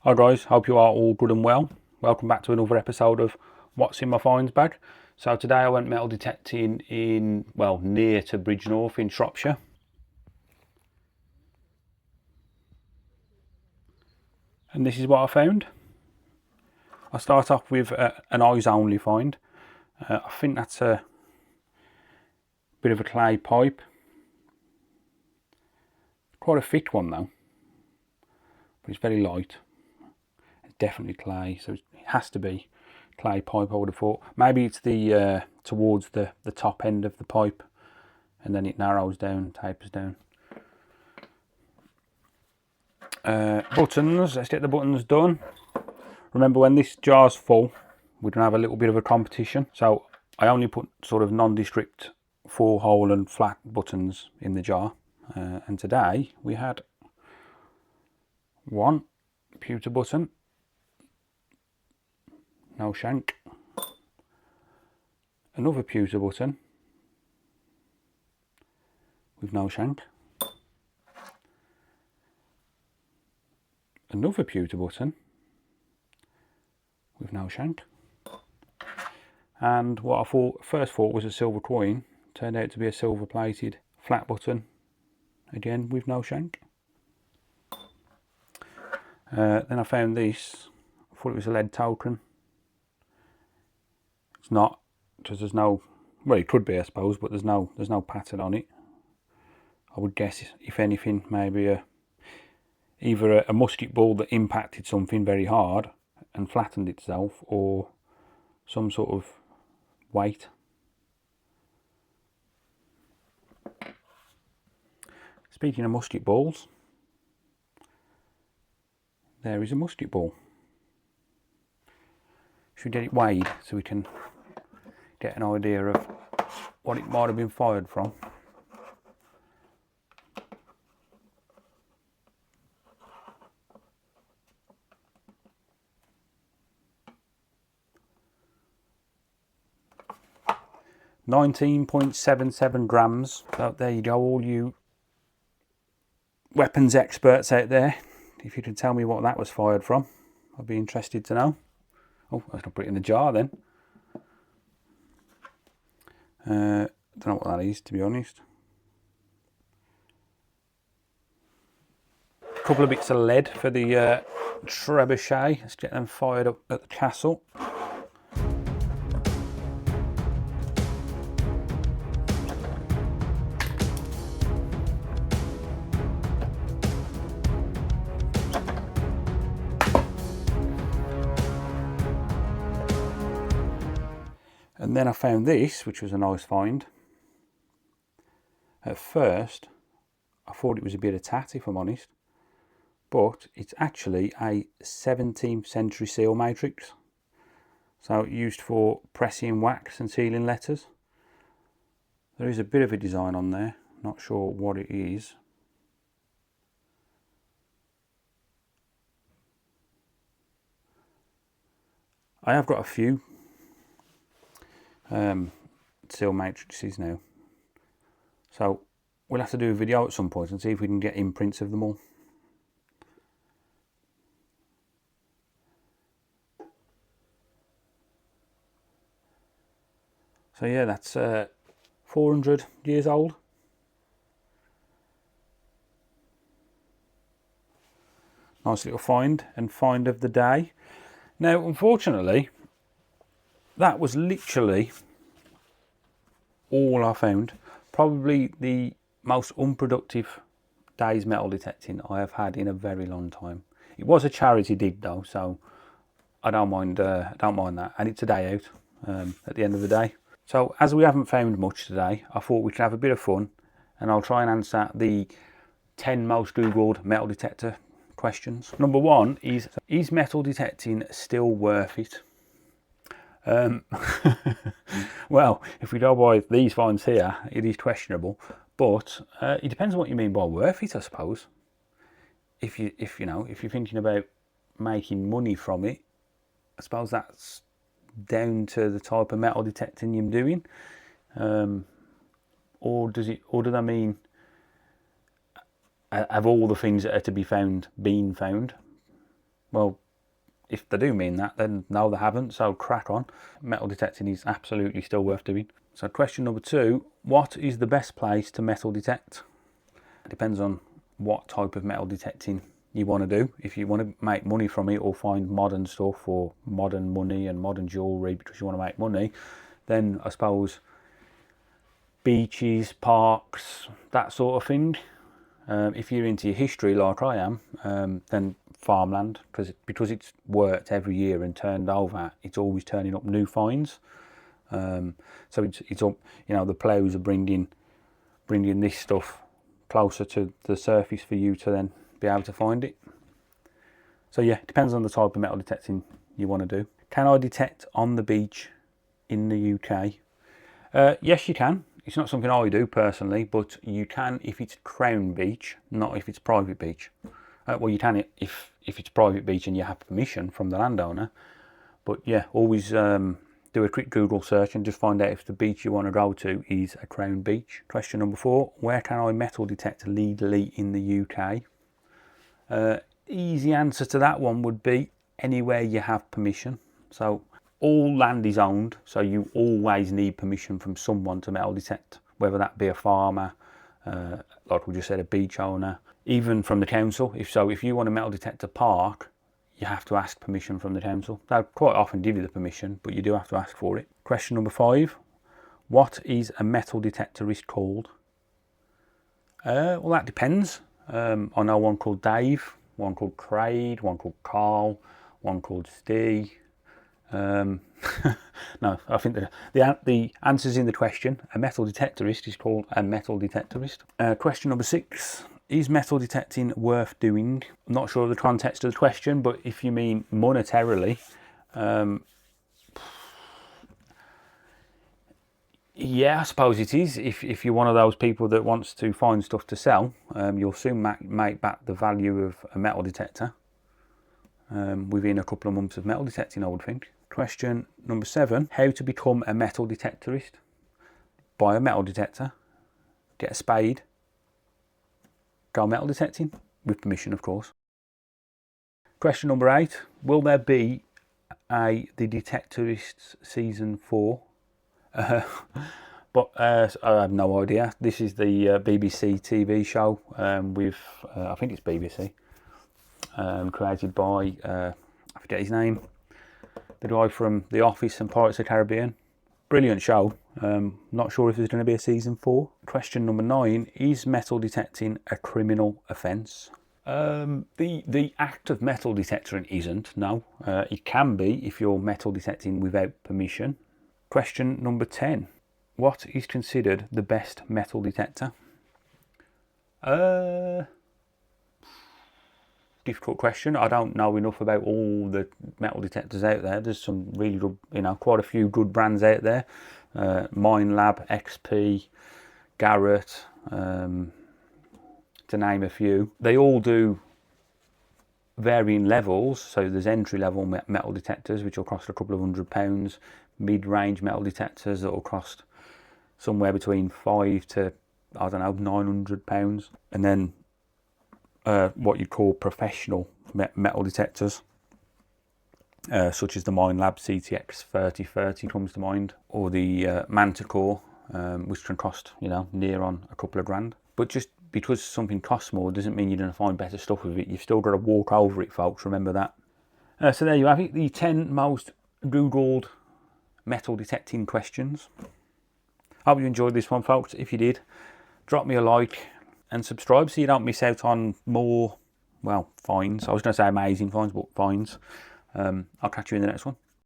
Hi guys, hope you are all good and well. Welcome back to another episode of What's in My Finds Bag. So today I went metal detecting in, well, near to Bridgnorth in Shropshire. And this is what I found. I start off with an eyes only find. I think that's a bit of a clay pipe. Quite a thick one though, but it's very light. It's definitely clay, so it has to be clay pipe, I would have thought. Maybe it's the towards the top end of the pipe, and then it narrows down, tapers down. Buttons, let's get the buttons done. Remember, when this jar's full, we're going to have a little bit of a competition. So I only put sort of nondescript 4-hole and flat buttons in the jar. And today we had one pewter button, no shank. Another pewter button with no shank. Another pewter button with no shank. And what I first thought was a silver coin turned out to be a silver plated flat button, again with no shank. Then I found this. I thought it was a lead token. It's not, because there's no, well, it could be, I suppose, but there's no pattern on it. I would guess, if anything, maybe either a musket ball that impacted something very hard and flattened itself, or some sort of weight. Speaking of musket balls, there is a musket ball. Should get it weighed so we can get an idea of what it might have been fired from. .77 grams. So there you go, all you weapons experts out there. If you could tell me what that was fired from, I'd be interested to know. Oh, I was going to put it in the jar then. Don't know what that is, to be honest. A couple of bits of lead for the trebuchet. Let's get them fired up at the castle. And then I found this, which was a nice find. At first, I thought it was a bit of tat, if I'm honest, but it's actually a 17th century seal matrix. So used for pressing wax and sealing letters. There is a bit of a design on there, not sure what it is. I have got a few seal matrices now, so we'll have to do a video at some point and see if we can get imprints of them all. So yeah, that's 400 years old. Nice little find, and find of the day. Now, unfortunately, that was literally all I found. Probably the most unproductive day's metal detecting I have had in a very long time. It was a charity dig though, so I don't mind that, and it's a day out at the end of the day. So as we haven't found much today, I thought we could have a bit of fun, and I'll try and answer the 10 most googled metal detector questions. Number one is metal detecting still worth it? Well, if we go by these finds here, it is questionable, but it depends on what you mean by worth it, I suppose. If you're thinking about making money from it, I suppose that's down to the type of metal detecting you're doing, or does that mean have all the things that are to be found been found? Well, if they do mean that, then no, they haven't, so crack on. Metal detecting is absolutely still worth doing. So question number 2, what is the best place to metal detect? It depends on what type of metal detecting you want to do. If you want to make money from it or find modern stuff or modern money and modern jewellery because you want to make money, then I suppose beaches, parks, that sort of thing. If you're into your history like I am, then farmland, because it's worked every year and turned over, it's always turning up new finds. So it's up, you know, the ploughs are bringing this stuff closer to the surface for you to then be able to find it. So yeah, it depends on the type of metal detecting you want to do. Can I detect on the beach in the UK? Yes, you can. It's not something I do personally, but you can if it's Crown Beach, not if it's private beach. Well, you can if it's private beach and you have permission from the landowner. But yeah, always do a quick Google search and just find out if the beach you want to go to is a Crown Beach. Question number 4, where can I metal detect legally in the UK? Easy answer to that one would be anywhere you have permission. So all land is owned, so you always need permission from someone to metal detect, whether that be a farmer, like we just said, a beach owner, even from the council. If you want to metal detect a park, you have to ask permission from the council. They'll quite often give you the permission, but you do have to ask for it. Question number 5, what is a metal detectorist called? Well, that depends. I know one called Dave, one called Craig, one called Carl, one called Steve. No, I think the answer's in the question. A metal detectorist is called a metal detectorist. Question number 6, is metal detecting worth doing? I'm not sure of the context of the question, but if you mean monetarily, yeah, I suppose it is. If you're one of those people that wants to find stuff to sell, you'll soon make back the value of a metal detector within a couple of months of metal detecting, I would think. Question number 7, how to become a metal detectorist? Buy a metal detector, get a spade, go metal detecting, with permission of course. Question number 8, will there be the Detectorists season 4? But I have no idea. This is the BBC TV show with, I think it's BBC, created by, I forget his name, the guy from The Office and Pirates of the Caribbean. Brilliant show. Not sure if there's going to be a season 4. Question number 9, is metal detecting a criminal offence? The act of metal detecting isn't, no. It can be if you're metal detecting without permission. Question number 10, what is considered the best metal detector? Difficult question. I don't know enough about all the metal detectors out there. There's some really good, quite a few good brands out there. Minelab, XP, Garrett, to name a few. They all do varying levels. So there's entry level metal detectors, which will cost a couple of £100. Mid-range metal detectors that will cost somewhere between £500 to, I don't know, £900. And then what you call professional metal detectors, such as the Minelab CTX 3030 comes to mind, or the Manticore, which can cost near on a couple of grand. But just because something costs more doesn't mean you're going to find better stuff with it. You've still got to walk over it, folks. Remember that. So there you have it, the 10 most googled metal detecting questions. Hope you enjoyed this one, folks. If you did, drop me a like and subscribe so you don't miss out on more, well, finds. I was going to say amazing finds, but finds. I'll catch you in the next one.